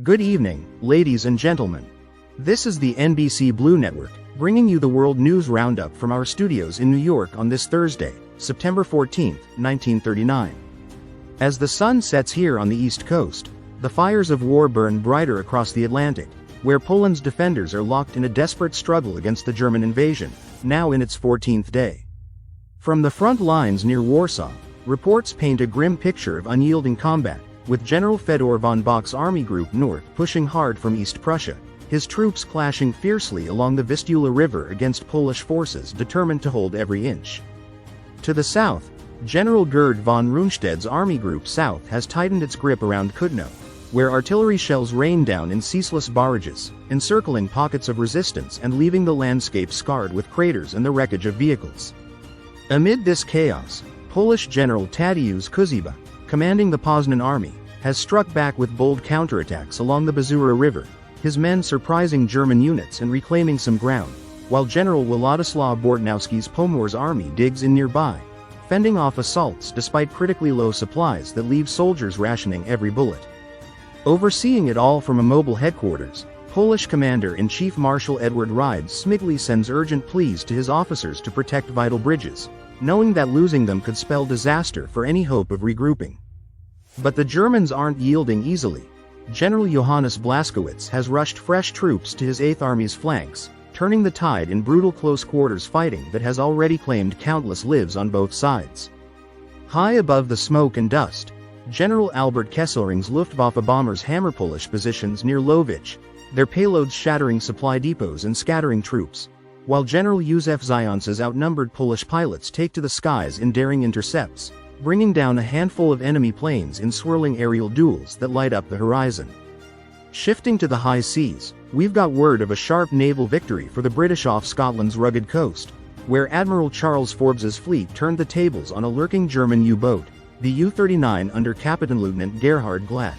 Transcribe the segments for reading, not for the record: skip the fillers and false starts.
Good evening, ladies and gentlemen. This is the NBC Blue Network, bringing you the World News Roundup from our studios in New York on this Thursday, September 14, 1939. As the sun sets here on the East Coast, the fires of war burn brighter across the Atlantic, where Poland's defenders are locked in a desperate struggle against the German invasion, now in its 14th day. From the front lines near Warsaw, reports paint a grim picture of unyielding combat, with General Fedor von Bock's Army Group North pushing hard from East Prussia, his troops clashing fiercely along the Vistula River against Polish forces determined to hold every inch. To the south, General Gerd von Rundstedt's Army Group South has tightened its grip around Kutno, where artillery shells rain down in ceaseless barrages, encircling pockets of resistance and leaving the landscape scarred with craters and the wreckage of vehicles. Amid this chaos, Polish General Tadeusz Kozyba, commanding the Poznan Army, has struck back with bold counterattacks along the Bezura River, his men surprising German units and reclaiming some ground, while General Władysław Bortnowski's Pomor's army digs in nearby, fending off assaults despite critically low supplies that leave soldiers rationing every bullet. Overseeing it all from a mobile headquarters, Polish Commander-in-Chief Marshal Edward Rydz-Śmigły sends urgent pleas to his officers to protect vital bridges, knowing that losing them could spell disaster for any hope of regrouping. But the Germans aren't yielding easily. General Johannes Blaskowitz has rushed fresh troops to his 8th Army's flanks, turning the tide in brutal close-quarters fighting that has already claimed countless lives on both sides. High above the smoke and dust, General Albert Kesselring's Luftwaffe bombers hammer Polish positions near Lowicz, their payloads shattering supply depots and scattering troops, while General Józef Zając's outnumbered Polish pilots take to the skies in daring intercepts, bringing down a handful of enemy planes in swirling aerial duels that light up the horizon. Shifting to the high seas, we've got word of a sharp naval victory for the British off Scotland's rugged coast, where Admiral Charles Forbes's fleet turned the tables on a lurking German U-boat, the U-39 under Captain-Lieutenant Gerhard Glatt.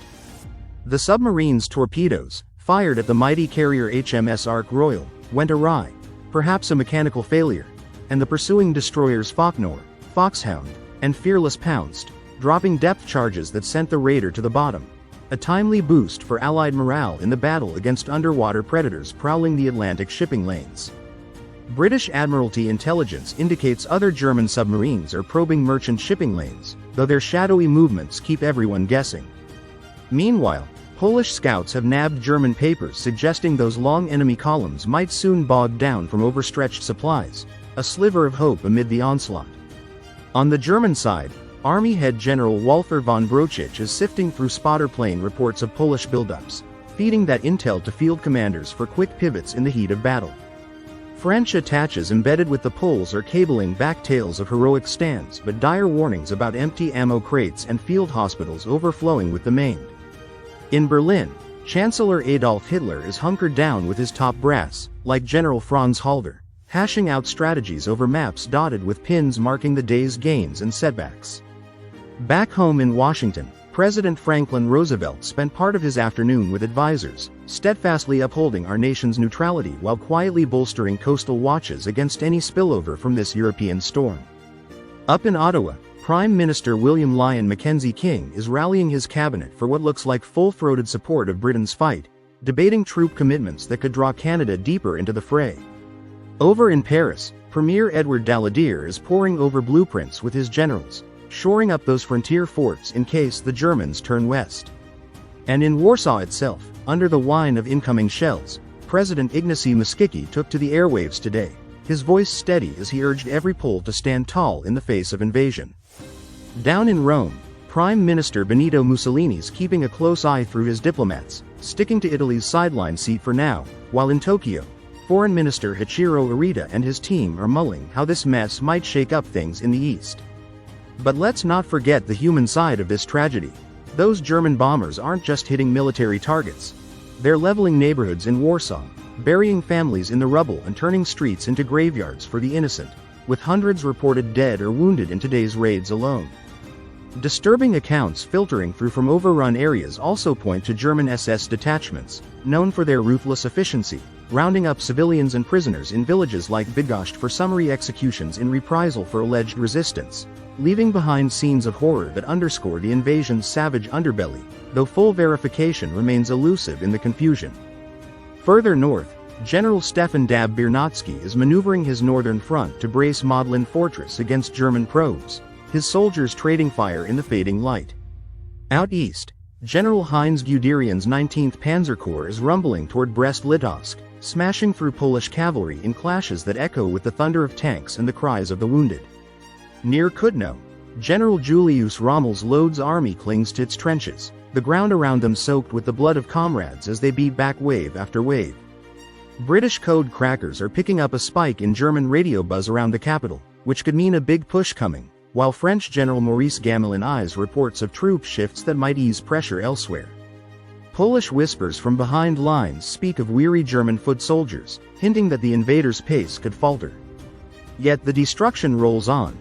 The submarine's torpedoes, fired at the mighty carrier HMS Ark Royal, went awry, perhaps a mechanical failure, and the pursuing destroyers Falknor, Foxhound, and Fearless pounced, dropping depth charges that sent the raider to the bottom, a timely boost for Allied morale in the battle against underwater predators prowling the Atlantic shipping lanes. British Admiralty intelligence indicates other German submarines are probing merchant shipping lanes, though their shadowy movements keep everyone guessing. Meanwhile, Polish scouts have nabbed German papers suggesting those long enemy columns might soon bog down from overstretched supplies, a sliver of hope amid the onslaught. On the German side, Army head General Walther von Brauchitsch is sifting through spotter plane reports of Polish buildups, feeding that intel to field commanders for quick pivots in the heat of battle. French attaches embedded with the Poles are cabling back tales of heroic stands but dire warnings about empty ammo crates and field hospitals overflowing with the maimed. In Berlin, Chancellor Adolf Hitler is hunkered down with his top brass, like General Franz Halder, hashing out strategies over maps dotted with pins marking the day's gains and setbacks. Back home in Washington, President Franklin Roosevelt spent part of his afternoon with advisors, steadfastly upholding our nation's neutrality while quietly bolstering coastal watches against any spillover from this European storm. Up in Ottawa, Prime Minister William Lyon Mackenzie King is rallying his cabinet for what looks like full-throated support of Britain's fight, debating troop commitments that could draw Canada deeper into the fray. Over in Paris, Premier Edward Daladier is poring over blueprints with his generals, shoring up those frontier forts in case the Germans turn west. And in Warsaw itself, under the whine of incoming shells, President Ignacy Mościcki took to the airwaves today, his voice steady as he urged every Pole to stand tall in the face of invasion. Down in Rome, Prime Minister Benito Mussolini's keeping a close eye through his diplomats, sticking to Italy's sideline seat for now, while in Tokyo, Foreign Minister Hachiro Arita and his team are mulling how this mess might shake up things in the East. But let's not forget the human side of this tragedy. Those German bombers aren't just hitting military targets. They're leveling neighborhoods in Warsaw, burying families in the rubble and turning streets into graveyards for the innocent, with hundreds reported dead or wounded in today's raids alone. Disturbing accounts filtering through from overrun areas also point to German SS detachments, known for their ruthless efficiency, rounding up civilians and prisoners in villages like Bydgoszcz for summary executions in reprisal for alleged resistance, leaving behind scenes of horror that underscore the invasion's savage underbelly, though full verification remains elusive in the confusion. Further north, General Stefan Dab-Birnatsky is maneuvering his northern front to brace Modlin Fortress against German probes, his soldiers trading fire in the fading light. Out east, General Heinz Guderian's 19th Panzer Corps is rumbling toward Brest-Litovsk, smashing through Polish cavalry in clashes that echo with the thunder of tanks and the cries of the wounded. Near Kutno, General Julius Rommel's Lodz army clings to its trenches, the ground around them soaked with the blood of comrades as they beat back wave after wave. British code crackers are picking up a spike in German radio buzz around the capital, which could mean a big push coming, while French General Maurice Gamelin eyes reports of troop shifts that might ease pressure elsewhere. Polish whispers from behind lines speak of weary German foot soldiers, hinting that the invaders' pace could falter. Yet the destruction rolls on.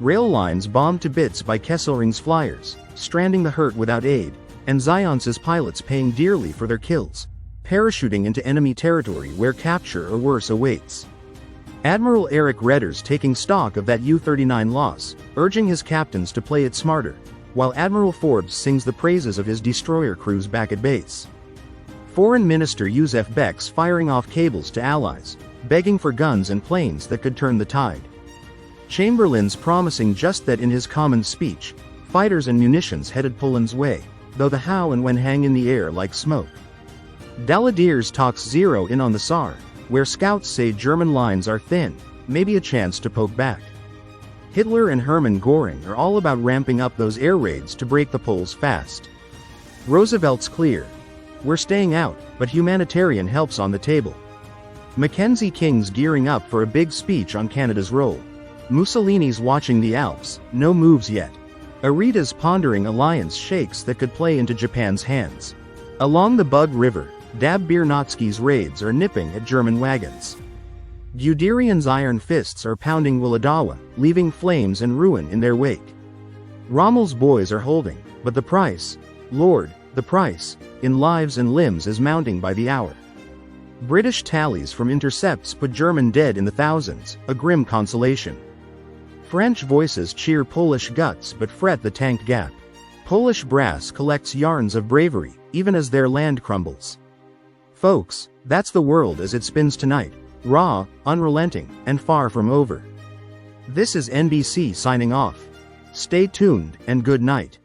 Rail lines bombed to bits by Kesselring's flyers, stranding the hurt without aid, and Zion's pilots paying dearly for their kills, parachuting into enemy territory where capture or worse awaits. Admiral Eric Redders taking stock of that U-39 loss, urging his captains to play it smarter, while Admiral Forbes sings the praises of his destroyer crews back at base. Foreign Minister Józef Beck's firing off cables to allies, begging for guns and planes that could turn the tide. Chamberlain's promising just that in his common speech, fighters and munitions headed Poland's way, though the how and when hang in the air like smoke. Daladiers talks zero in on the Saar, where scouts say German lines are thin, maybe a chance to poke back. Hitler and Hermann Göring are all about ramping up those air raids to break the Poles fast. Roosevelt's clear. We're staying out, but humanitarian help's on the table. Mackenzie King's gearing up for a big speech on Canada's role. Mussolini's watching the Alps, no moves yet. Arita's pondering alliance shakes that could play into Japan's hands. Along the Bug River, Dab-Birnatsky's raids are nipping at German wagons. Guderian's iron fists are pounding Włodawa, leaving flames and ruin in their wake. Rommel's boys are holding, but the price, Lord, the price, in lives and limbs is mounting by the hour. British tallies from intercepts put German dead in the thousands, a grim consolation. French voices cheer Polish guts but fret the tank gap. Polish brass collects yarns of bravery, even as their land crumbles. Folks, that's the world as it spins tonight, raw, unrelenting, and far from over. This is NBC signing off. Stay tuned, and good night.